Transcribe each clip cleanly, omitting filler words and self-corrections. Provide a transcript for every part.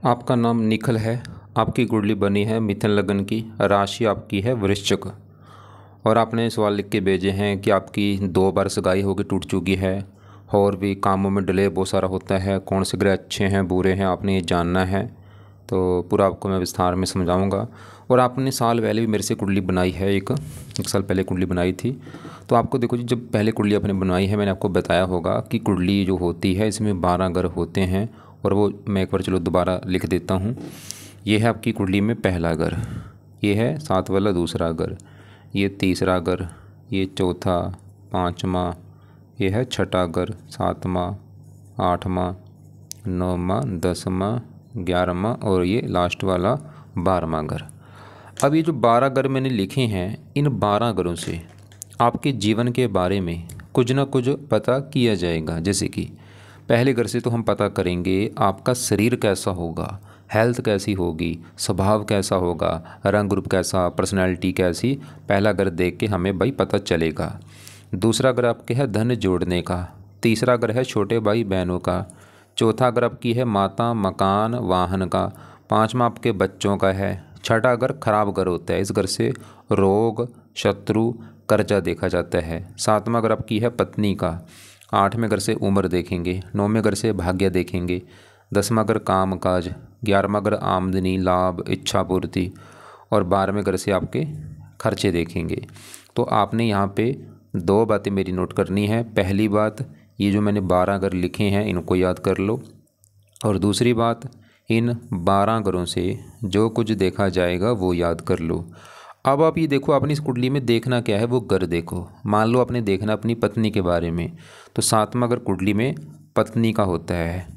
आपका नाम निखिल है। आपकी कुंडली बनी है मिथुन लगन की। राशि आपकी है वृश्चिक। और आपने सवाल लिख के भेजे हैं कि आपकी 2 बार सगाई होगी, टूट चुकी है, और भी कामों में डिले बहुत सारा होता है। कौन से ग्रह अच्छे हैं बुरे हैं आपने ये जानना है, तो पूरा आपको मैं विस्तार में समझाऊंगा। और आपने साल पहले भी मेरे से कुंडली बनाई है, एक साल पहले कुंडली बनाई थी। तो आपको देखो जी, जब पहले कुंडली आपने बनाई है मैंने आपको बताया होगा कि कुंडली जो होती है इसमें 12 ग्रह होते हैं। और वो मैं एक बार चलो दोबारा लिख देता हूँ। ये है आपकी कुंडली में पहला घर, ये है 7 वाला दूसरा घर, ये तीसरा घर, ये चौथा, पाँचवा, ये है छठा घर, 7वां, 8वां, 9वां, 10वां, 11वां और ये लास्ट वाला 12वां घर। अब ये जो 12 घर मैंने लिखे हैं, इन 12 घरों से आपके जीवन के बारे में कुछ ना कुछ पता किया जाएगा। जैसे कि पहले घर से तो हम पता करेंगे आपका शरीर कैसा होगा, हेल्थ कैसी होगी, स्वभाव कैसा होगा, रंग रूप कैसा, पर्सनैलिटी कैसी। पहला घर देख के हमें भाई पता चलेगा। दूसरा घर आपके है धन जोड़ने का। तीसरा घर है छोटे भाई बहनों का। चौथा घर आपकी है माता, मकान, वाहन का। पाँचवा आपके बच्चों का है। छठा घर खराब घर होता है, इस घर से रोग, शत्रु, कर्जा देखा जाता है। सातवां घर आपकी है पत्नी का। आठवें घर से उम्र देखेंगे। नौवें घर से भाग्य देखेंगे। 10वां घर काम काज। 11वां घर आमदनी, लाभ, इच्छा पूर्ति। और 12वें घर से आपके खर्चे देखेंगे। तो आपने यहाँ पे 2 बातें मेरी नोट करनी है। पहली बात, ये जो मैंने 12 घर लिखे हैं इनको याद कर लो। और दूसरी बात, इन 12 घरों से जो कुछ देखा जाएगा वो याद कर लो। अब आप ये देखो, आपने इस कुंडली में देखना क्या है वो घर देखो। मान लो आपने देखना अपनी पत्नी के बारे में, तो 7वां घर कुंडली में पत्नी का होता है,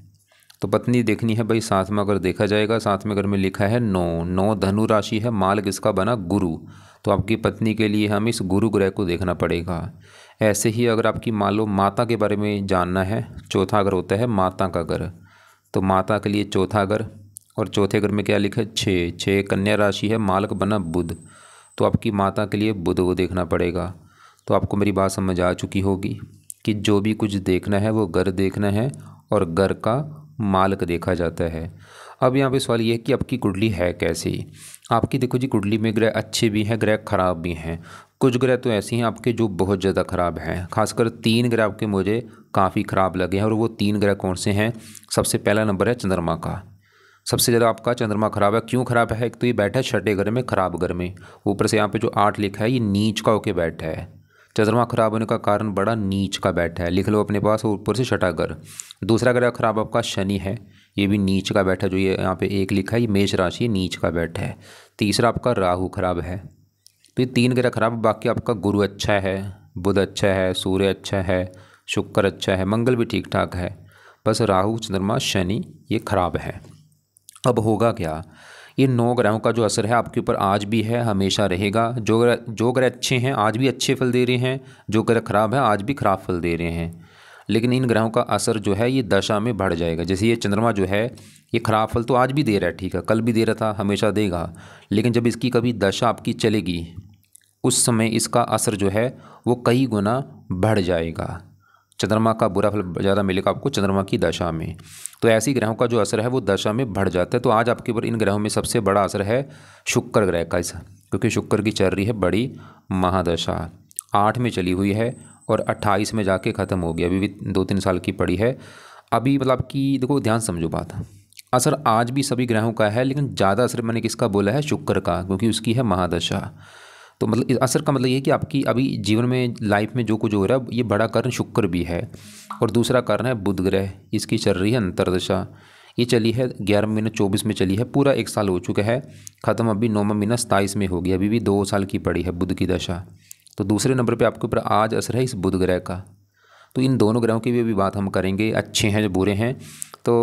तो पत्नी देखनी है भाई। 7वां घर देखा जाएगा। 7वें घर में लिखा है 9। 9 धनु राशि है, माल किसका बना, गुरु। तो आपकी पत्नी के लिए हम इस गुरु ग्रह को देखना पड़ेगा। ऐसे ही अगर आपकी मान लो माता के बारे में जानना है, चौथा घर होता है माता का घर, तो माता के लिए चौथा घर। और चौथे घर में क्या लिखा है, 6। 6 कन्या राशि है, मालक बना बुध, तो आपकी माता के लिए बुध को देखना पड़ेगा। तो आपको मेरी बात समझ आ चुकी होगी कि जो भी कुछ देखना है वो घर देखना है, और घर का मालक देखा जाता है। अब यहाँ पे सवाल ये है कि आपकी कुंडली है कैसी। आपकी देखो जी, कुंडली में ग्रह अच्छे भी हैं, ग्रह खराब भी हैं। कुछ ग्रह तो ऐसे हैं आपके जो बहुत ज़्यादा खराब हैं। खासकर 3 ग्रह आपके मुझे काफ़ी ख़राब लगे हैं। और वो 3 ग्रह कौन से हैं? सबसे पहला नंबर है चंद्रमा का। सबसे ज़्यादा आपका चंद्रमा खराब है। क्यों खराब है? एक तो ये बैठा है छठे घर में, खराब घर में। ऊपर से यहाँ पे जो 8 लिखा है ये नीच का होके बैठा है। चंद्रमा खराब होने का कारण बड़ा नीच का बैठा है, लिख लो अपने पास। ऊपर से छठा घर। दूसरा ग्रह खराब आपका शनि है, ये भी नीच का बैठा है। जो ये यहाँ पे 1 लिखा है ये मेष राशि नीच का बैठा है। तीसरा आपका राहु खराब है। तो ये 3 ग्रह खराब। बाकी आपका गुरु अच्छा है, बुध अच्छा है, सूर्य अच्छा है, शुक्र अच्छा है, मंगल भी ठीक ठाक है। बस राहु, चंद्रमा, शनि ये खराब है। अब होगा क्या? ये 9 ग्रहों का जो असर है आपके ऊपर आज भी है, हमेशा रहेगा। जो ग्रह अच्छे हैं आज भी अच्छे फल दे रहे हैं, जो ग्रह खराब है आज भी खराब फल दे रहे हैं। लेकिन इन ग्रहों का असर जो है ये दशा में बढ़ जाएगा। जैसे ये चंद्रमा जो है ये खराब फल तो आज भी दे रहा है, ठीक है, कल भी दे रहा था, हमेशा देगा। लेकिन जब इसकी कभी दशा आपकी चलेगी उस समय इसका असर जो है वो कई गुना बढ़ जाएगा। चंद्रमा का बुरा फल ज़्यादा मिलेगा आपको चंद्रमा की दशा में। तो ऐसी ग्रहों का जो असर है वो दशा में बढ़ जाता है। तो आज आपके ऊपर इन ग्रहों में सबसे बड़ा असर है शुक्र ग्रह का, इस क्योंकि शुक्र की चल रही है बड़ी महादशा। 8 में चली हुई है और 28 में जाके ख़त्म हो गई। अभी भी 2-3 साल की पड़ी है। अभी मतलब कि देखो, ध्यान समझो बात। असर आज भी सभी ग्रहों का है, लेकिन ज़्यादा असर मैंने किसका बोला है? शुक्र का, क्योंकि उसकी है महादशा। तो मतलब इस असर का मतलब ये है कि आपकी अभी जीवन में, लाइफ में जो कुछ हो रहा है ये बड़ा कारण शुक्र भी है। और दूसरा कारण है बुध ग्रह, इसकी चल रही है अंतरदशा। ये चली है 11 महीने 24 में चली है, पूरा 1 साल हो चुका है ख़त्म। अभी 9वां महीना 27 में हो गया, अभी भी 2 साल की पड़ी है बुध की दशा। तो दूसरे नंबर पर आपके ऊपर आज असर है इस बुध ग्रह का। तो इन दोनों ग्रहों की भी बात हम करेंगे, अच्छे हैं जो बुरे हैं, तो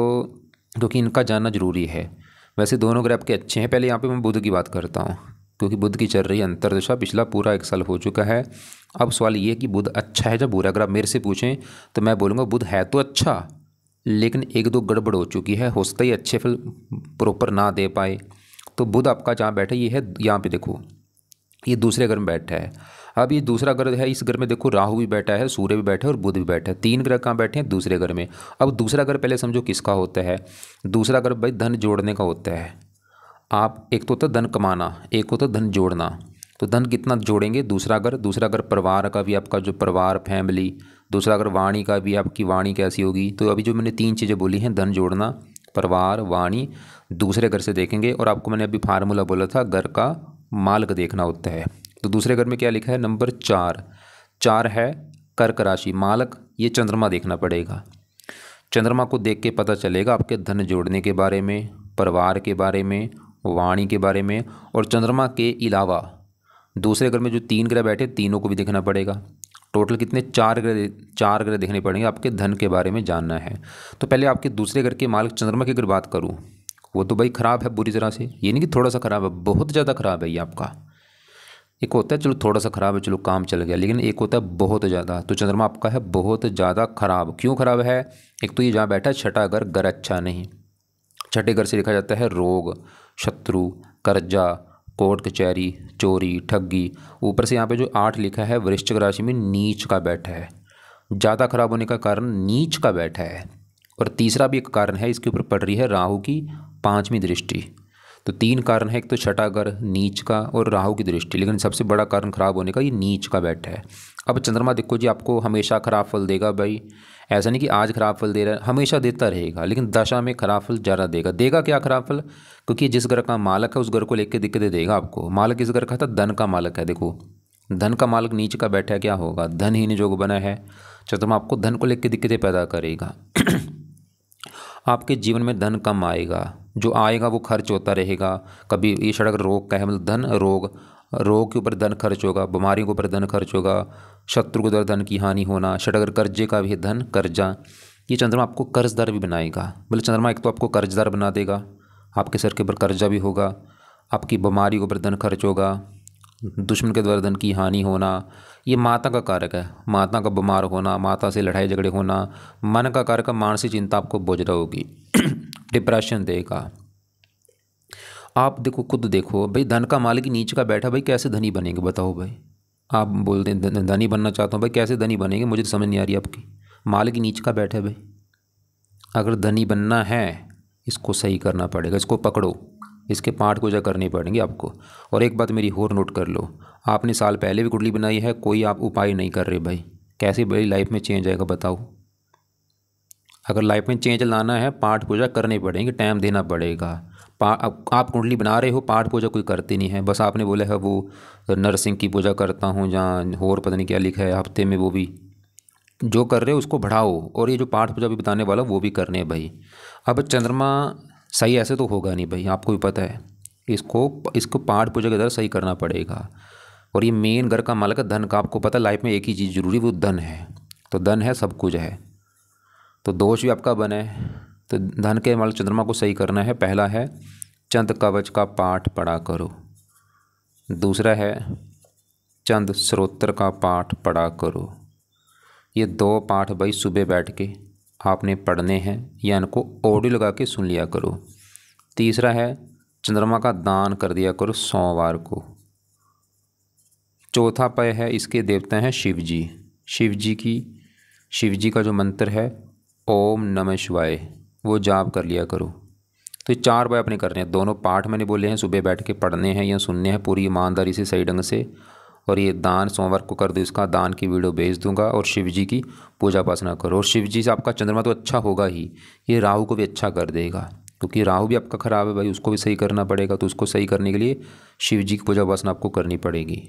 क्योंकि इनका जानना जरूरी है। वैसे दोनों ग्रह आपके अच्छे हैं। पहले यहाँ पे मैं बुध की बात करता हूँ, क्योंकि बुध की चल रही है अंतरदशा, पिछला पूरा 1 साल हो चुका है। अब सवाल ये है कि बुध अच्छा है या बुरा। अगर आप मेरे से पूछें तो मैं बोलूँगा बुध है तो अच्छा, लेकिन 1-2 गड़बड़ हो चुकी है, हो सकता है अच्छे फल प्रॉपर ना दे पाए। तो बुध आपका जहाँ बैठे ये है, यहाँ पे देखो ये दूसरे घर में बैठा है। अब ये दूसरा घर है, इस घर में देखो राहु भी बैठा है, सूर्य भी बैठा है और बुध भी बैठा है। 3 ग्रह कहाँ बैठे हैं? दूसरे घर में। अब दूसरा घर पहले समझो किसका होता है। दूसरा घर भाई धन जोड़ने का होता है। आप एक तो होता है धन कमाना, एक होता है धन जोड़ना। तो धन कितना जोड़ेंगे? दूसरा घर परिवार का भी, आपका जो परिवार फैमिली। दूसरा घर वाणी का भी, आपकी वाणी कैसी होगी। तो अभी जो मैंने 3 चीज़ें बोली हैं, धन जोड़ना, परिवार, वाणी, दूसरे घर से देखेंगे। और आपको मैंने अभी फार्मूला बोला था, घर का मालिक देखना होता है। तो दूसरे घर में क्या लिखा है? नंबर 4। 4 है कर्क राशि, मालक ये चंद्रमा देखना पड़ेगा। चंद्रमा को देख के पता चलेगा आपके धन जोड़ने के बारे में, परिवार के बारे में, वाणी के बारे में। और चंद्रमा के अलावा दूसरे घर में जो 3 ग्रह बैठे, तीनों को भी देखना पड़ेगा। टोटल कितने? 4 ग्रह देखने पड़ेंगे, आपके धन के बारे में जानना है। तो पहले आपके दूसरे घर के मालिक चंद्रमा की अगर बात करूँ, वो तो भाई ख़राब है बुरी तरह से। ये नहीं कि थोड़ा सा ख़राब है, बहुत ज़्यादा ख़राब है ये आपका। एक होता है चलो थोड़ा सा ख़राब है, चलो काम चल गया, लेकिन एक होता है बहुत ज़्यादा। तो चंद्रमा आपका है बहुत ज़्यादा ख़राब। क्यों ख़राब है? एक तो ये जहाँ बैठा है छठा घर, घर अच्छा नहीं। छठे घर से लिखा जाता है रोग, शत्रु, कर्जा, कोर्ट कचहरी, चोरी, ठगी। ऊपर से यहाँ पे जो 8 लिखा है, वृश्चिक राशि में नीच का बैठा है। ज़्यादा खराब होने का कारण नीच का बैठा है। और तीसरा भी एक कारण है, इसके ऊपर पड़ रही है राहु की 5वीं दृष्टि। तो 3 कारण है, एक तो छठा घर, नीच का और राहु की दृष्टि। लेकिन सबसे बड़ा कारण खराब होने का ये नीच का बैठा है। अब चंद्रमा देखो जी, आपको हमेशा खराब फल देगा भाई। ऐसा नहीं कि आज खराब फल दे रहा है, हमेशा देता रहेगा, लेकिन दशा में खराब फल ज़्यादा देगा। देगा क्या खराब फल? क्योंकि जिस घर का मालक है उस घर को लेकर दिक्कतें देगा आपको। मालक इस घर का था, धन का मालक है। देखो धन का मालक नीच का बैठा है, क्या होगा? धनहीन योग बना है। चंद्रमा आपको धन को लेकर दिक्कतें पैदा करेगा। आपके जीवन में धन कम आएगा, जो आएगा वो खर्च होता रहेगा। कभी ये सड़क रोग का है, मतलब धन रोग, रोग के ऊपर धन खर्च होगा, बीमारियों के ऊपर धन खर्च होगा, शत्रु के द्वारा धन की हानि होना। षटगर कर्जे का भी है धन, कर्जा। ये चंद्रमा आपको कर्जदार भी बनाएगा। बोले चंद्रमा एक तो आपको कर्जदार बना देगा, आपके सर के ऊपर कर्जा भी होगा, आपकी बीमारी के ऊपर धन खर्च होगा, दुश्मन के द्वारा धन की हानि होना। ये माता का कारक है, माता का बीमार होना, माता से लड़ाई झगड़े होना। मन का कारक, मानसिक चिंता आपको बोझ होगी। डिप्रेशन देगा। आप देखो, खुद देखो भाई, धन का मालिक नीच का बैठा, भाई कैसे धनी बनेंगे बताओ भाई। आप बोलते हैं धनी बनना चाहता हूँ, भाई कैसे धनी बनेंगे? मुझे तो समझ नहीं आ रही आपकी। मालिक नीच का बैठा है भाई। अगर धनी बनना है, इसको सही करना पड़ेगा, इसको पकड़ो, इसके पाठ पूजा करनी पड़ेंगी आपको। और एक बात मेरी और नोट कर लो, आपने साल पहले भी कुंडली बनाई है, कोई आप उपाय नहीं कर रहे भाई। कैसे भाई लाइफ में चेंज आएगा बताओ? अगर लाइफ में चेंज लाना है, पाठ पूजा करनी पड़ेगी, टाइम देना पड़ेगा। आप कुंडली बना रहे हो, पाठ पूजा कोई करती नहीं है। बस आपने बोला है वो नरसिंह की पूजा करता हूँ, जहाँ और पता नहीं क्या लिखा है, हफ्ते में वो भी जो कर रहे हो उसको बढ़ाओ। और ये जो पाठ पूजा भी बताने वाला वो भी करने हैं भाई। अब चंद्रमा सही ऐसे तो होगा नहीं भाई, आपको भी पता है। इसको पाठ पूजा के द्वारा सही करना पड़ेगा। और ये मेन घर का मालिक है धन का। आपको पता है लाइफ में एक ही चीज़ जरूरी, वो धन है। तो धन है, सब कुछ है। तो दोष भी आपका बने, तो धन के मालिक चंद्रमा को सही करना है। पहला है चंद कवच का पाठ पढ़ा करो। दूसरा है चंद स्रोत्र का पाठ पढ़ा करो। ये 2 पाठ भाई सुबह बैठ के आपने पढ़ने हैं, या इनको ऑडियो लगा के सुन लिया करो। तीसरा है चंद्रमा का दान कर दिया करो सोमवार को। चौथा पय है, इसके देवता हैं शिव जी। शिव जी का जो मंत्र है ओम नमः शिवाय, वो जाप कर लिया करो। तो ये 4 पय अपने करने हैं। दोनों पाठ मैंने बोले हैं सुबह बैठ के पढ़ने हैं या सुनने हैं पूरी ईमानदारी से, सही ढंग से। और ये दान सोमवार को कर दो, इसका दान की वीडियो भेज दूंगा। और शिव जी की पूजा उपासना करो। और शिव जी से आपका चंद्रमा तो अच्छा होगा ही, ये राहु को भी अच्छा कर देगा, क्योंकि राहु भी आपका ख़राब है भाई, उसको भी सही करना पड़ेगा। तो उसको सही करने के लिए शिव जी की पूजा उपासना आपको करनी पड़ेगी।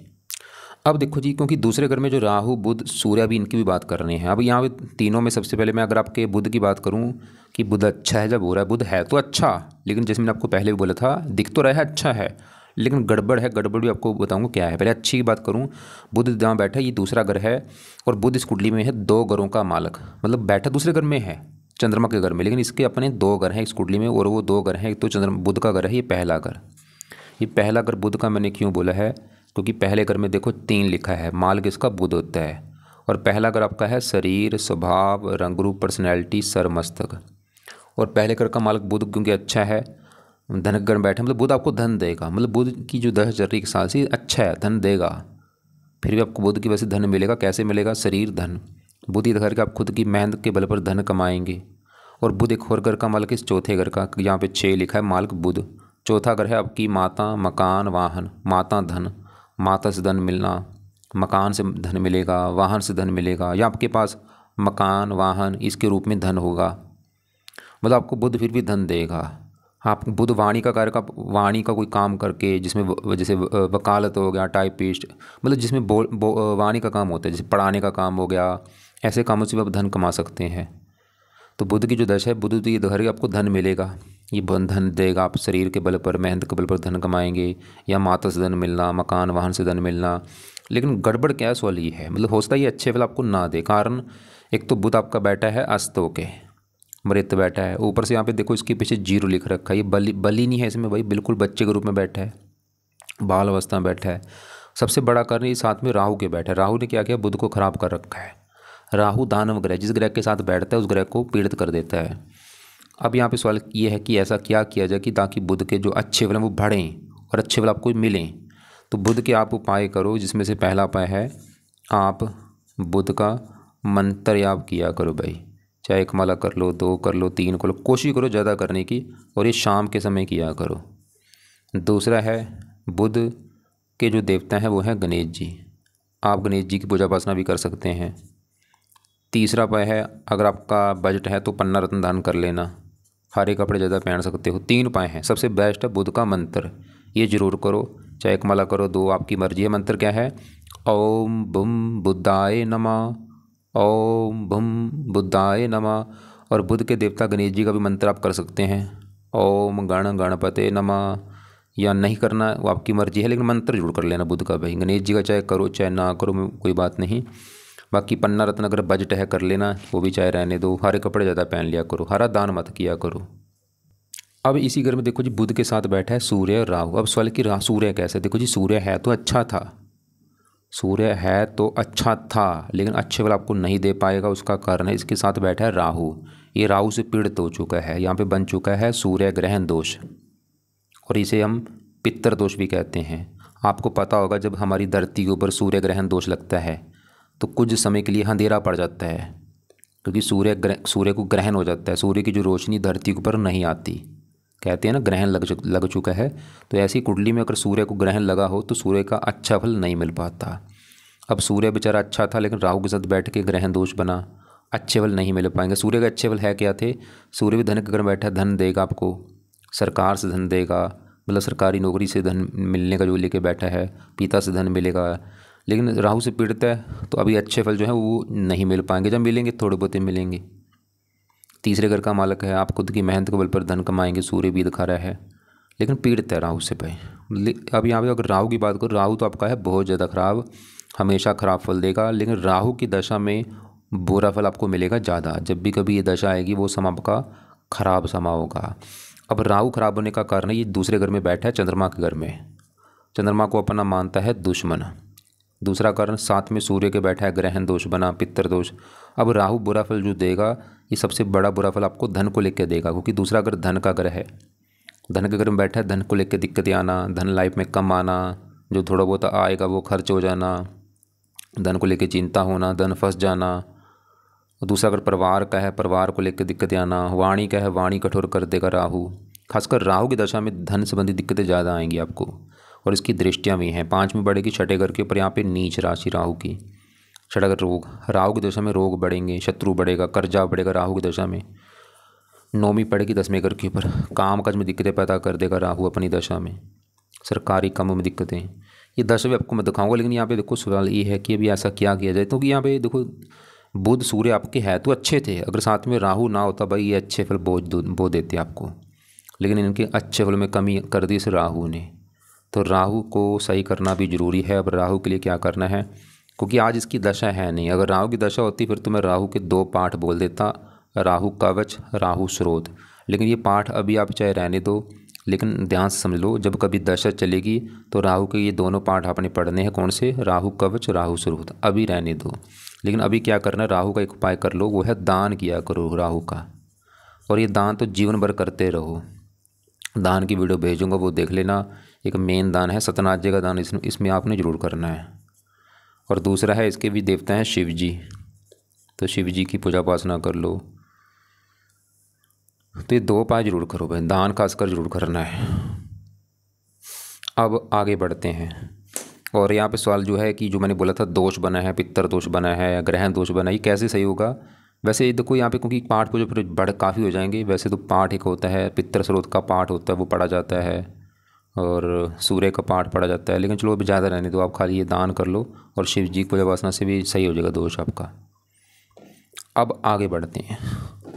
अब देखो जी, क्योंकि दूसरे घर में जो राहु बुध सूर्य भी, इनकी भी बात करनी है। अब यहाँ पे तीनों में सबसे पहले मैं अगर आपके बुध की बात करूँ कि बुध अच्छा है, जब हो रहा है बुध है तो अच्छा, लेकिन जैसे मैंने आपको पहले भी बोला था, दिख तो रहा है अच्छा है, लेकिन गड़बड़ है। गड़बड़ भी आपको बताऊंगा क्या है। पहले अच्छी की बात करूं, बुध जहाँ बैठा है ये दूसरा घर है, और बुध इस कुंडली में है 2 घरों का मालक, मतलब बैठा दूसरे घर में है चंद्रमा के घर में, लेकिन इसके अपने 2 घर हैं इस कुंडली में। और वो 2 घर हैं, एक तो चंद्रमा बुध का घर है, ये पहला घर। ये पहला घर बुध का मैंने क्यों बोला है? क्योंकि पहले घर में देखो 3 लिखा है, मालक इसका बुध होता है। और पहला घर आपका है शरीर, स्वभाव, रंग रूप, पर्सनैलिटी, सर, मस्तक। और पहले घर का मालक बुध क्योंकि अच्छा है, धन के घर में बैठे मतलब बुध आपको धन देगा, मतलब बुध की जो दशा चल रही है साल से अच्छा है, धन देगा। फिर भी आपको बुध की वजह से धन मिलेगा। कैसे मिलेगा? शरीर धन। बुध इधर के आप खुद की मेहनत के बल पर धन कमाएंगे। और बुध एक और घर का मालिक, इस चौथे घर का, यहाँ पे 6 लिखा है मालिक बुध। चौथा घर है आपकी माता, मकान, वाहन। माता धन, माता से धन मिलना, मकान से धन मिलेगा, वाहन से धन मिलेगा, या आपके पास मकान वाहन इसके रूप में धन होगा। मतलब आपको बुध फिर भी धन देगा। आप बुध वाणी का कार्य का, वाणी का कोई काम करके जिसमें जैसे वकालत हो गया, टाइपिस्ट, मतलब जिसमें वाणी का काम होता है, जैसे पढ़ाने का काम हो गया, ऐसे कामों से भी आप धन कमा सकते हैं। तो बुध की जो दशा है, बुध की घर आपको धन मिलेगा। ये धन देगा, आप शरीर के बल पर, मेहनत के बल पर धन कमाएंगे, या माता से धन मिलना, मकान वाहन से धन मिलना। लेकिन गड़बड़ क्या है? सवाल ये है, मतलब हो सकता है ये अच्छे फल आपको ना दे। कारण एक तो बुध आपका बैठा है अस्त होके, मृत बैठा है, ऊपर से यहाँ पे देखो इसके पीछे 0 लिख रखा है। ये बली नहीं है इसमें भाई, बिल्कुल बच्चे के रूप में बैठा है, बाल अवस्था में बैठा है। सबसे बड़ा कारण ये साथ में राहु के बैठा है। राहु ने क्या किया? बुध को खराब कर रखा है। राहु दानव ग्रह, जिस ग्रह के साथ बैठता है उस ग्रह को पीड़ित कर देता है। अब यहाँ पे सवाल ये है कि ऐसा क्या किया जाए कि ताकि बुध के जो अच्छे फल हैं वो बढ़ें और अच्छे फल आपको मिलें। तो बुध के आप उपाय करो, जिसमें से पहला उपाय है आप बुध का मंत्र याप किया करो भाई। चाहे 1 माला कर लो, 2 कर लो, 3 कर लो, कोशिश करो ज़्यादा करने की, और ये शाम के समय किया करो। दूसरा है बुध के जो देवता हैं वो हैं गणेश जी। आप गणेश जी की पूजा उपासना भी कर सकते हैं। तीसरा उपाय है, अगर आपका बजट है तो पन्ना रत्न दान कर लेना, हरे कपड़े ज़्यादा पहन सकते हो। 3 उपाय हैं। सबसे बेस्ट है बुध का मंत्र, ये ज़रूर करो। चाहे 1 माला करो, 2, आपकी मर्जी है। मंत्र क्या है? ओम बुम बुद्धाय नमः, ओम बुम बुद्धाय नमः। और बुध के देवता गणेश जी का भी मंत्र आप कर सकते हैं, ओम गण गणपते नमः। या नहीं करना वो आपकी मर्जी है, लेकिन मंत्र जरूर कर लेना बुध का भाई। गणेश जी का चाहे करो चाहे ना करो, कोई बात नहीं। बाकी पन्ना रत्न अगर बजट है कर लेना, वो भी चाहे रहने दो। हरे कपड़े ज़्यादा पहन लिया करो, हरा दान मत किया करो। अब इसी घर में देखो जी, बुध के साथ बैठा है सूर्य और राहु। अब सवाल कि सूर्य कैसे? देखो जी, सूर्य है तो अच्छा था, सूर्य है तो अच्छा था, लेकिन अच्छे फल आपको नहीं दे पाएगा। उसका कारण है इसके साथ बैठा है राहु। ये राहु से पीड़ित हो चुका है, यहाँ पे बन चुका है सूर्य ग्रहण दोष, और इसे हम पितर दोष भी कहते हैं। आपको पता होगा जब हमारी धरती के ऊपर सूर्य ग्रहण दोष लगता है तो कुछ समय के लिए अंधेरा पड़ जाता है, क्योंकि सूर्य को ग्रहण हो जाता है। सूर्य की जो रोशनी धरती के ऊपर नहीं आती, कहते हैं ना ग्रहण लग चुका है। तो ऐसी कुंडली में अगर सूर्य को ग्रहण लगा हो तो सूर्य का अच्छा फल नहीं मिल पाता। अब सूर्य बेचारा अच्छा था, लेकिन राहु के साथ बैठ के ग्रहण दोष बना, अच्छे फल नहीं मिल पाएंगे। सूर्य के अच्छे फल है क्या थे? सूर्य भी धन के घर में बैठा, धन देगा आपको, सरकार से धन देगा, मतलब सरकारी नौकरी से धन मिलने का जो लेके बैठा है, पिता से धन मिलेगा। लेकिन राहु से पीड़ित है तो अभी अच्छे फल जो है वो नहीं मिल पाएंगे। जब मिलेंगे थोड़े बहुत मिलेंगे। तीसरे घर का मालिक है, आप खुद की मेहनत के बल पर धन कमाएंगे। सूर्य भी दिखा रहा है, लेकिन पीड़ित है राहु से भाई। अब यहाँ पे अगर राहु की बात करो, राहु तो आपका है बहुत ज़्यादा खराब, हमेशा खराब फल देगा। लेकिन राहु की दशा में बुरा फल आपको मिलेगा ज़्यादा। जब भी कभी ये दशा आएगी वो समय आपका खराब समय होगा। अब राहु खराब होने का कारण है ये दूसरे घर में बैठा है चंद्रमा के घर में, चंद्रमा को अपना मानता है दुश्मन। दूसरा कारण साथ में सूर्य के बैठा है, ग्रहण दोष बना, पितर दोष। अब राहु बुरा फल जो देगा, ये सबसे बड़ा बुरा फल आपको धन को लेकर देगा, क्योंकि दूसरा घर धन का ग्रह है। धन के घर में बैठा है, धन को लेकर दिक्कतें आना, धन लाइफ में कम आना, जो थोड़ा बहुत आएगा वो खर्च हो जाना, धन को लेकर चिंता होना, धन फंस जाना। दूसरा अगर परिवार का है, परिवार को लेकर दिक्कतें आना। वाणी का है, वाणी कठोर कर देगा राहु। खासकर राहु की दशा में धन संबंधी दिक्कतें ज़्यादा आएंगी आपको, और इसकी दृष्टियाँ भी हैं। 5 में बढ़ेगी छठे घर के ऊपर, यहाँ पे नीच राशि राहु की। छठा घर रोग, राहु की दशा में रोग बढ़ेंगे, शत्रु बढ़ेगा, कर्जा बढ़ेगा राहु की दशा में। 9वीं पड़ेगी 10वें घर के ऊपर, काम काज में दिक्कतें पैदा कर देगा राहु अपनी दशा में, सरकारी कामों में दिक्कतें। ये दशा भी आपको मैं दिखाऊंगा, लेकिन यहाँ पे देखो सवाल ये है कि अभी ऐसा क्या किया जाए। क्योंकि यहाँ पे देखो बुध सूर्य आपके है तो अच्छे थे, अगर साथ में राहु ना होता भाई ये अच्छे फल बो देते आपको, लेकिन इनके अच्छे फल में कमी कर दी इस राहु ने। तो राहु को सही करना भी ज़रूरी है। अब राहु के लिए क्या करना है, क्योंकि आज इसकी दशा है नहीं। अगर राहु की दशा होती फिर तो मैं राहु के 2 पाठ बोल देता, राहु कवच, राहु स्रोत। लेकिन ये पाठ अभी आप चाहे रहने दो, लेकिन ध्यान से समझ लो, जब कभी दशा चलेगी तो राहु के ये दोनों पाठ आपने पढ़ने हैं। कौन से? राहु कवच, राहु स्रोत। अभी रहने दो, लेकिन अभी क्या करना, राहु का एक उपाय कर लो, वो है दान किया करो राहु का। और ये दान तो जीवन भर करते रहो। दान की वीडियो भेजूंगा, वो देख लेना। एक मेन दान है सत्यनारायण जी का दान, इसमें आपने ज़रूर करना है। और दूसरा है, इसके भी देवता हैं शिव जी, तो शिव जी की पूजा उपासना कर लो। तो ये 2 उपाय जरूर करो भाई, दान खासकर जरूर करना है। अब आगे बढ़ते हैं। और यहाँ पे सवाल जो है कि जो मैंने बोला था दोष बना है, पितर दोष बना है या ग्रहण दोष बना है, ये कैसे सही होगा? वैसे देखो यहाँ पे क्योंकि पाठ को जो फिर बड़े काफ़ी हो जाएंगे। वैसे तो पाठ एक होता है, पितर स्रोत का पाठ होता है वो पढ़ा जाता है, और सूर्य का पाठ पढ़ा जाता है। लेकिन चलो अभी ज़्यादा रहने दो, आप खाली ये दान कर लो और शिव जी की पूजा उपासना से भी सही हो जाएगा दोष आपका। अब आगे बढ़ते हैं।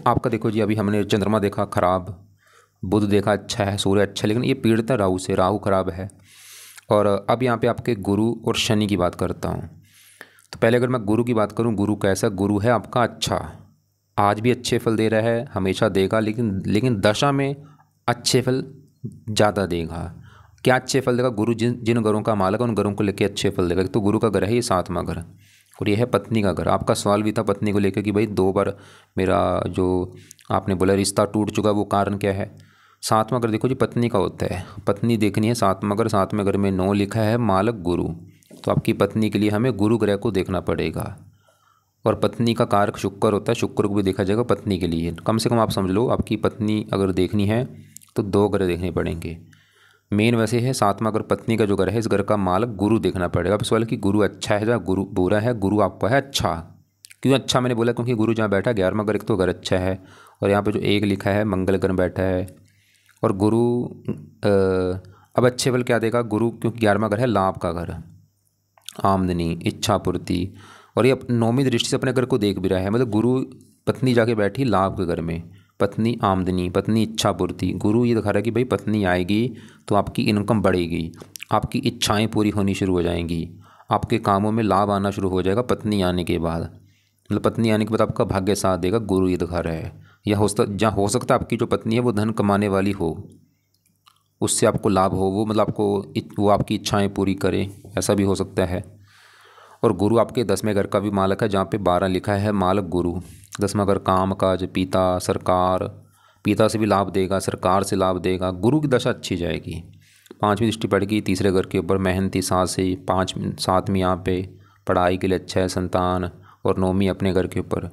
आपका देखो जी, अभी हमने चंद्रमा देखा खराब, बुध देखा अच्छा है, सूर्य अच्छा है, लेकिन ये पीड़ित है राहु से, राहु खराब है। और अब यहाँ पे आपके गुरु और शनि की बात करता हूँ। तो पहले अगर मैं गुरु की बात करूँ, गुरु कैसा? गुरु है आपका अच्छा, आज भी अच्छे फल दे रहा है, हमेशा देगा, लेकिन दशा में अच्छे फल ज़्यादा देगा। क्या अच्छे फल देगा? गुरु जिन जिन घरों का मालक है उन घरों को लेकर अच्छे फल देगा। तो गुरु का घर है ये 7वां घर, और ये है पत्नी का घर। आपका सवाल भी था पत्नी को लेकर कि भाई 2 बार मेरा जो आपने बोला रिश्ता टूट चुका, वो कारण क्या है? 7वां घर देखो जी पत्नी का होता है, पत्नी देखनी है 7वां घर। 7वें घर में 9 लिखा है, मालक गुरु। तो आपकी पत्नी के लिए हमें गुरु ग्रह को देखना पड़ेगा। और पत्नी का कारक शुक्र होता है, शुक्र को भी देखा जाएगा पत्नी के लिए। कम से कम आप समझ लो, आपकी पत्नी अगर देखनी है तो 2 ग्रह देखने पड़ेंगे। मेन वैसे है 7वां घर पत्नी का जो घर है, इस घर का मालक गुरु देखना पड़ेगा। अब सवाल कि गुरु अच्छा है या गुरु बुरा है? गुरु आपका है अच्छा। क्यों अच्छा मैंने बोला? क्योंकि गुरु जहाँ बैठा 11वां घर, एक तो घर अच्छा है, और यहाँ पे जो 1 लिखा है मंगल ग्रह बैठा है। और गुरु अब अच्छे फल क्या देगा गुरु? क्योंकि 11वां घर है लाभ का घर, आमदनी, इच्छा पूर्ति, और ये 9वीं दृष्टि से अपने घर को देख भी रहा है। मतलब गुरु पत्नी जाके बैठी लाभ के घर में, पत्नी आमदनी, पत्नी इच्छा पूर्ति। गुरु ये दिखा रहा है कि भाई पत्नी आएगी तो आपकी इनकम बढ़ेगी, आपकी इच्छाएं पूरी होनी शुरू हो जाएंगी, आपके कामों में लाभ आना शुरू हो जाएगा पत्नी आने के बाद। मतलब पत्नी आने के बाद आपका भाग्य साथ देगा, गुरु ये दिखा रहा है। या जहाँ हो सकता है आपकी जो पत्नी है वो धन कमाने वाली हो, उससे आपको लाभ हो, वो मतलब वो आपकी इच्छाएँ पूरी करे, ऐसा भी हो सकता है। और गुरु आपके 10वें घर का भी मालक है, जहाँ पे 12 लिखा है मालक गुरु। 10वां घर काम काज, पिता, सरकार, पिता से भी लाभ देगा, सरकार से लाभ देगा। गुरु की दशा अच्छी जाएगी। 5वीं दृष्टि पड़ेगी तीसरे घर के ऊपर, मेहनती सास से। 7वीं यहाँ पे पढ़ाई के लिए अच्छा है, संतान। और 9वीं अपने घर के ऊपर।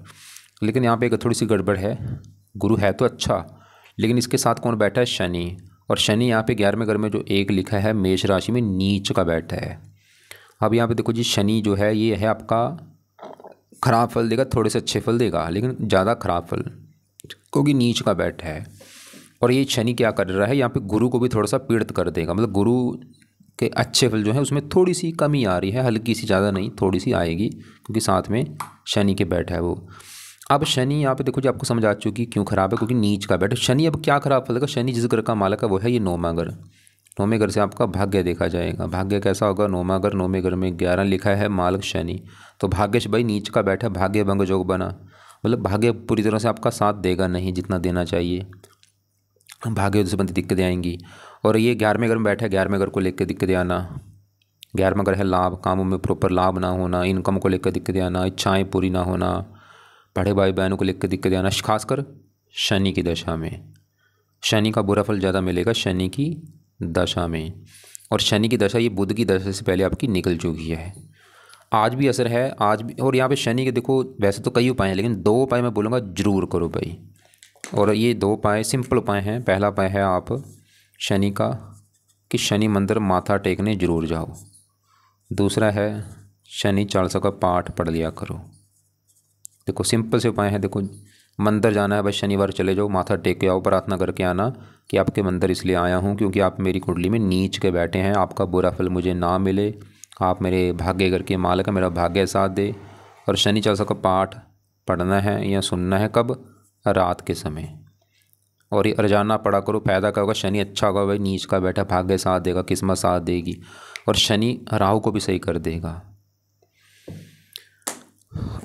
लेकिन यहाँ पे एक थोड़ी सी गड़बड़ है, गुरु है तो अच्छा, लेकिन इसके साथ कौन बैठा है? शनि। और शनि यहाँ पे 11वें घर में जो 1 लिखा है मेष राशि में नीच का बैठा है। अब यहाँ पे देखो जी, शनि जो है ये है आपका खराब फल देगा, थोड़े से अच्छे फल देगा, लेकिन ज़्यादा खराब फल, क्योंकि नीच का बैठा है। और ये शनि क्या कर रहा है? यहाँ पे गुरु को भी थोड़ा सा पीड़ित कर देगा। मतलब गुरु के अच्छे फल जो है उसमें थोड़ी सी कमी आ रही है, हल्की सी, ज़्यादा नहीं, थोड़ी सी आएगी, क्योंकि साथ में शनि के बैठा है वो। अब शनि यहाँ पे देखो जी, आपको समझ आ चुकी क्यों खराब है, क्योंकि नीच का बैठा। शनि अब क्या खराब फल देगा? शनि जिस घर का मालक है वो है ये 9वां घर। 9वें घर से आपका भाग्य देखा जाएगा। भाग्य कैसा होगा? 9वां घर, 9वें घर में 11 लिखा है मालक शनि। तो भाग्य से भाई नीच का बैठा, भाग्य भंग योग बना। मतलब भाग्य पूरी तरह से आपका साथ देगा नहीं जितना देना चाहिए, भाग्य से बनती दिक्कतें आएंगी। और ये 11वें घर में बैठा है, 11वें घर को लेकर दिक्कतें आना। 11वां घर है लाभ, कामों में प्रॉपर लाभ ना होना, इनकम को लेकर दिक्कतें आना, इच्छाएँ पूरी ना होना, बड़े भाई बहनों को लेकर दिक्कतें आना, खासकर शनि की दशा में। शनि का बुरा फल ज़्यादा मिलेगा शनि की दशा में। और शनि की दशा ये बुध की दशा से पहले आपकी निकल चुकी है, आज भी असर है आज भी। और यहाँ पे शनि के देखो वैसे तो कई उपाय हैं, लेकिन 2 उपाय मैं बोलूँगा ज़रूर करो भाई। और ये 2 उपाय सिंपल उपाय हैं। पहला उपाय है आप शनि का कि शनि मंदिर माथा टेकने जरूर जाओ। दूसरा है शनि चालीसा का पाठ पढ़ लिया करो। देखो सिंपल से उपाय है। देखो मंदिर जाना है, बस शनिवार चले जाओ, माथा टेक के आओ, प्रार्थना करके आना कि आपके मंदिर इसलिए आया हूँ क्योंकि आप मेरी कुंडली में नीच के बैठे हैं, आपका बुरा फल मुझे ना मिले, आप मेरे भाग्य घर के मालिक हैं, मेरा भाग्य साथ दे। और शनि चालीसा का पाठ पढ़ना है या सुनना है कब? रात के समय। और ये रोजाना पढ़ा करो। फ़ायदा क्या होगा? शनि अच्छा होगा भाई, नीच का बैठा, भाग्य साथ देगा, किस्मत साथ देगी। और शनि राहु को भी सही कर देगा।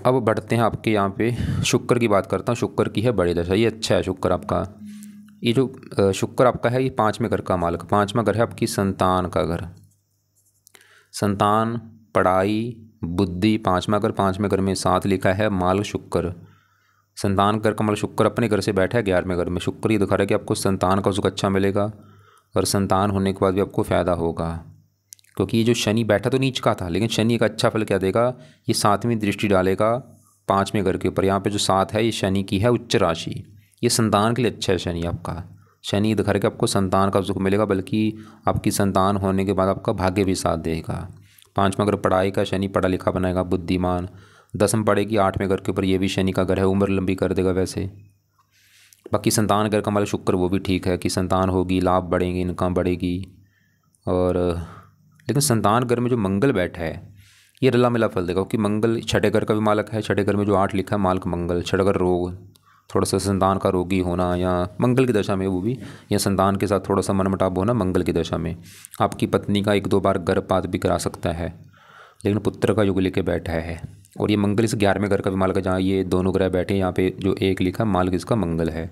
अब बढ़ते हैं आपके यहाँ पे शुक्र की बात करता हूँ। शुक्र की है बड़ी दशा, ये अच्छा है शुक्र आपका। ये जो शुक्र आपका है ये 5वें घर का मालिक। 5वां घर है आपकी संतान का घर, संतान, पढ़ाई, बुद्धि। 5वां घर, 5वें घर में 7 लिखा है माल शुक्र। संतान घर का माल शुक्र अपने घर से बैठा है 11वें घर में। शुक्र ये दिखा रहा है कि आपको संतान का सुख अच्छा मिलेगा, और संतान होने के बाद भी आपको फ़ायदा होगा, क्योंकि ये जो शनि बैठा तो नीच का था, लेकिन शनि का अच्छा फल क्या देगा, ये 7वीं दृष्टि डालेगा 5वें घर के ऊपर। यहाँ पे जो 7 है ये शनि की है उच्च राशि, ये संतान के लिए अच्छा है शनि आपका। शनि घर के आपको संतान का सुख मिलेगा, बल्कि आपकी संतान होने के बाद आपका भाग्य भी साथ देगा। 5वां घर पढ़ाई का, शनि पढ़ा लिखा बनाएगा, बुद्धिमान। 10वीं पढ़ेगी 8वें घर के ऊपर, ये भी शनि का घर है, उम्र लंबी कर देगा वैसे। बाकी संतान घर का मालिक शुक्र, वो भी ठीक है कि संतान होगी, लाभ बढ़ेंगे, इनकम बढ़ेगी। और लेकिन संतान घर में जो मंगल बैठा है ये रला मिला फल देगा, क्योंकि मंगल छठे घर का भी मालक है। छठे घर में जो 8 लिखा है मालक मंगल। छठे घर रोग, थोड़ा सा संतान का रोगी होना, या मंगल की दशा में वो भी, या संतान के साथ थोड़ा सा मनमुटाव होना मंगल की दशा में। आपकी पत्नी का 1-2 बार गर्भपात भी करा सकता है, लेकिन पुत्र का युग लेके बैठा है। और ये मंगल इस 11वें घर का भी मालक है, जहाँ ये दोनों ग्रह बैठे हैं। यहाँ पे जो 1 लिखा मालक इसका मंगल है।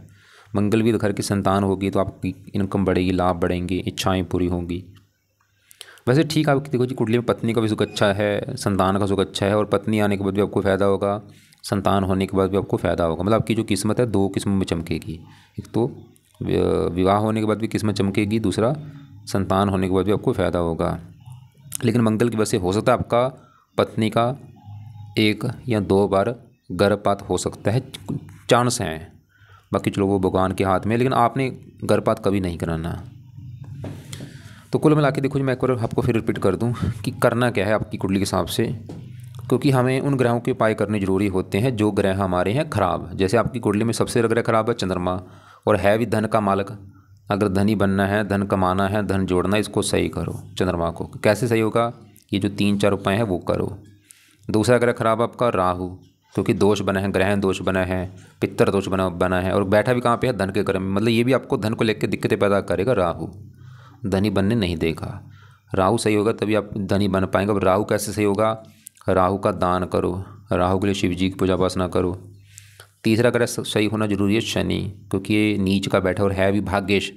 मंगल भी घर की संतान होगी तो आपकी इनकम बढ़ेगी, लाभ बढ़ेंगे, इच्छाएं पूरी होंगी। वैसे ठीक है, आपकी देखो जी कुंडली में पत्नी का भी सुख अच्छा है, संतान का सुख अच्छा है, और पत्नी आने के बाद भी आपको फ़ायदा होगा, संतान होने के बाद भी आपको फ़ायदा होगा। मतलब आपकी जो किस्मत है 2 किस्मों में चमकेगी। एक तो विवाह होने के बाद भी किस्मत चमकेगी, दूसरा संतान होने के बाद भी आपको फ़ायदा होगा। लेकिन मंगल की वजह से हो सकता है आपका पत्नी का 1 या 2 बार गर्भपात हो सकता है, चांस हैं। बाकी चलो वो भगवान के हाथ में, लेकिन आपने गर्भपात कभी नहीं कराना। तो कुल मिला के देखो जी, मैं एक बार आपको फिर रिपीट कर दूं कि करना क्या है आपकी कुंडली के हिसाब से, क्योंकि हमें उन ग्रहों के उपाय करने जरूरी होते हैं जो ग्रह हमारे हैं खराब। जैसे आपकी कुंडली में सबसे ग्रह खराब है चंद्रमा, और है भी धन का मालक। अगर धनी बनना है, धन कमाना है, धन जोड़ना है, इसको सही करो चंद्रमा को। कैसे सही होगा, ये जो 3-4 उपाय हैं वो करो। दूसरा ग्रह खराब आपका राहु, क्योंकि दोष बना है, ग्रहण दोष बना है, पितर दोष बना है, और बैठा भी कहाँ पे है, धन के घर में। मतलब ये भी आपको धन को लेकर दिक्कतें पैदा करेगा राहु, धनी बनने नहीं देगा। राहु सही होगा तभी आप धनी बन पाएंगे। अब राहु कैसे सही होगा, राहु का दान करो, राहु के लिए शिव जी की पूजा उपासना करो। तीसरा ग्रह सही होना जरूरी है शनि, क्योंकि ये नीच का बैठा और है भी भाग्येश,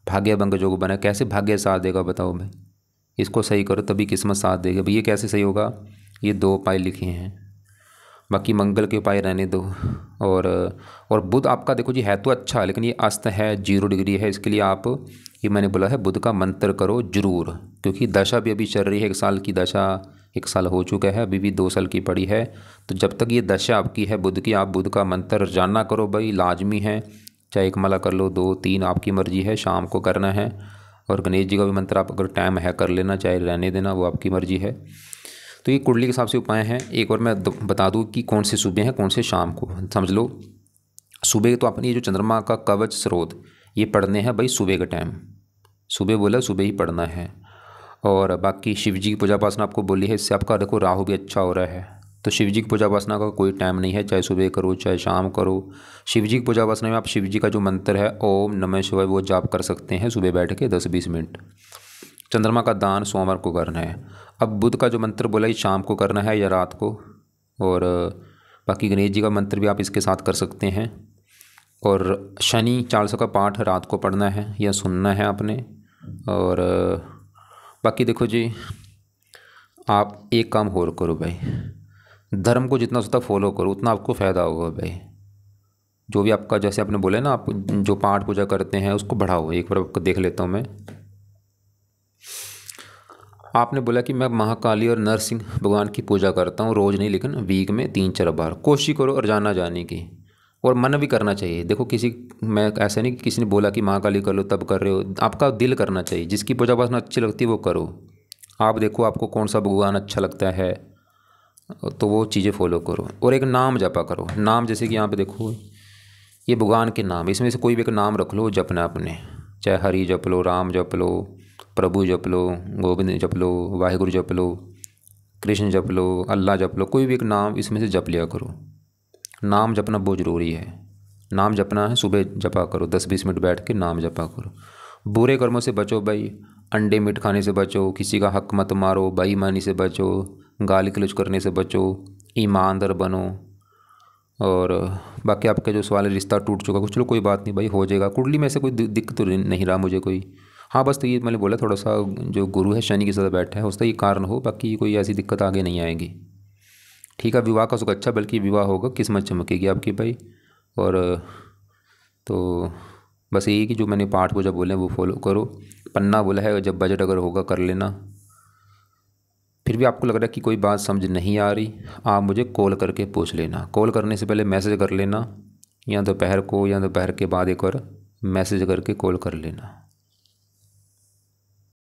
भाग्य भंग योग बना। कैसे भाग्य साथ देगा बताओ मैं, इसको सही करो तभी किस्मत साथ देगा। भैया कैसे सही होगा, ये 2 उपाय लिखे हैं, बाकी मंगल के उपाय रहने दो। और बुध आपका देखो जी है तो अच्छा, लेकिन ये अस्त है, 0 डिग्री है। इसके लिए आप, ये मैंने बोला है, बुध का मंत्र करो जरूर, क्योंकि दशा भी अभी चल रही है। 1 साल की दशा, 1 साल हो चुका है, अभी भी 2 साल की पड़ी है। तो जब तक ये दशा आपकी है बुध की, आप बुध का मंत्र रोजाना करो भाई, लाजमी है। चाहे 1 माला कर लो, 2-3 आपकी मर्जी है, शाम को करना है। और गणेश जी का भी मंत्र आप अगर टाइम है कर लेना, चाहे रहने देना, वो आपकी मर्जी है। तो ये कुंडली के हिसाब से उपाय हैं। एक और मैं बता दूं कि कौन से सुबह हैं, कौन से शाम को। समझ लो, सुबह तो अपनी ये जो चंद्रमा का कवच स्रोत, ये पढ़ने हैं भाई सुबह का टाइम। सुबह बोला, सुबह ही पढ़ना है। और बाकी शिव जी की पूजा उपासना आपको बोली है, इससे आपका देखो राहु भी अच्छा हो रहा है। तो शिव जी की पूजा उपासना का कोई टाइम नहीं है, चाहे सुबह करो चाहे शाम करो। शिव जी की पूजा उपासना में आप शिव जी का जो मंत्र है ओम नमः शिवाय, वो जाप कर सकते हैं सुबह बैठ के 10-20 मिनट। चंद्रमा का दान सोमवार को करना है। अब बुध का जो मंत्र बोला ये शाम को करना है या रात को। और बाकी गणेश जी का मंत्र भी आप इसके साथ कर सकते हैं। और शनि चालीसा का पाठ रात को पढ़ना है या सुनना है आपने। और बाकी देखो जी, आप एक काम और करो भाई, धर्म को जितना ज़्यादा फॉलो करो उतना आपको फ़ायदा होगा भाई। जो भी आपका, जैसे आपने बोला है ना, आप जो पाठ पूजा करते हैं उसको बढ़ाओ। एक बार आपको देख लेता हूँ मैं। आपने बोला कि मैं महाकाली और नरसिंह भगवान की पूजा करता हूँ, रोज़ नहीं लेकिन वीक में 3-4 बार। कोशिश करो और जाना जाने की, और मन भी करना चाहिए। देखो मैं ऐसा नहीं कि किसी ने बोला कि महाकाली कर लो तब कर रहे हो, आपका दिल करना चाहिए। जिसकी पूजा उपासना अच्छी लगती है वो करो। आप देखो आपको कौन सा भगवान अच्छा लगता है तो वो चीज़ें फॉलो करो। और एक नाम जपा करो। नाम जैसे कि यहाँ पे देखो ये भगवान के नाम, इसमें से कोई भी एक नाम रख लो जपना अपने। चाहे हरि जप लो, राम जप लो, प्रभु जप लो, गोविंद जप लो, वाहिगुरु जप लो, कृष्ण जप लो, अल्लाह जप लो। कोई भी एक नाम इसमें से जप लिया करो। नाम जपना बहुत ज़रूरी है। नाम जपना है, सुबह जपा करो, 10-20 मिनट बैठ के नाम जपा करो। बुरे कर्मों से बचो भाई, अंडे मीट खाने से बचो, किसी का हक मत मारो, बेईमानी से बचो, गाली गलौज करने से बचो, ईमानदार बनो। और बाकी आपका जो सवाल है, रिश्ता टूट चुका, कुछ चलो कोई बात नहीं भाई, हो जाएगा। कुंडली में से कोई दिक्कत तो नहीं रहा मुझे कोई। हाँ बस तो ये मैंने बोला, थोड़ा सा जो गुरु है शनि के साथ बैठा है उसका ये कारण हो, बाकी कोई ऐसी दिक्कत आगे नहीं आएगी। ठीक है, विवाह का सुख अच्छा, बल्कि विवाह होगा, किस्मत चमकेगी आपकी भाई। और तो बस यही कि जो मैंने पाठ पूजा बोले वो फॉलो करो। पन्ना बोला है, जब बजट अगर होगा कर लेना। फिर भी आपको लग रहा है कि कोई बात समझ नहीं आ रही, आप मुझे कॉल करके पूछ लेना। कॉल करने से पहले मैसेज कर लेना, या दोपहर को या दोपहर के बाद एक बार मैसेज करके कॉल कर लेना।